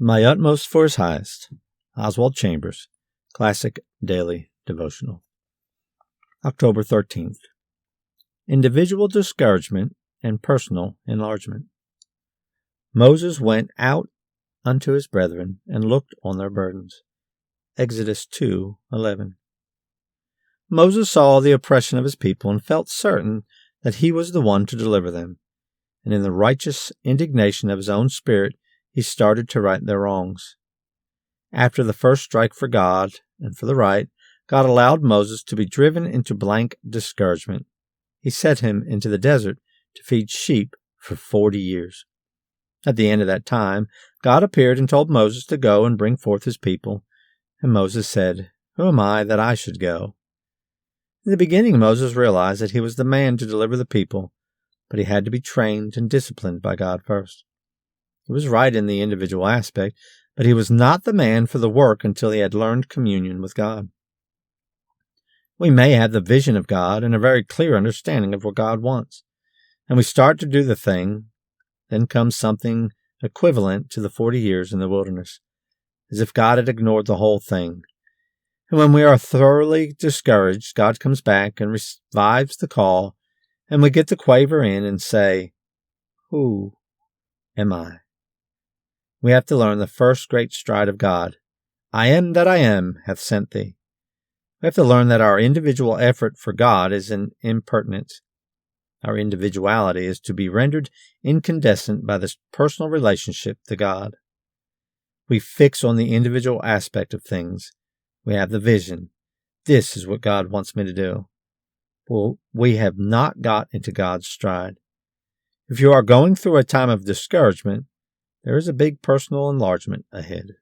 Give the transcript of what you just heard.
My Utmost for His Highest. Oswald Chambers. Classic Daily Devotional. October 13th. Individual Discouragement and Personal Enlargement. Moses went out unto his brethren and looked on their burdens. Exodus 2:11. Moses saw the oppression of his people and felt certain that he was the one to deliver them, and in the righteous indignation of his own spirit he started to right their wrongs. After the first strike for God and for the right, God allowed Moses to be driven into blank discouragement. He sent him into the desert to feed sheep for 40 years. At the end of that time, God appeared and told Moses to go and bring forth his people. And Moses said, "Who am I that I should go?" In the beginning, Moses realized that he was the man to deliver the people, but he had to be trained and disciplined by God first. He was right in the individual aspect, but he was not the man for the work until he had learned communion with God. We may have the vision of God and a very clear understanding of what God wants, and we start to do the thing. Then comes something equivalent to the 40 years in the wilderness, as if God had ignored the whole thing. And when we are thoroughly discouraged, God comes back and revives the call, and we get to quaver in and say, "Who am I?" We have to learn the first great stride of God. "I am that I am hath sent thee." We have to learn that our individual effort for God is an impertinence. Our individuality is to be rendered incandescent by this personal relationship to God. We fix on the individual aspect of things. We have the vision. This is what God wants me to do. Well, we have not got into God's stride. If you are going through a time of discouragement, there is a big personal enlargement ahead.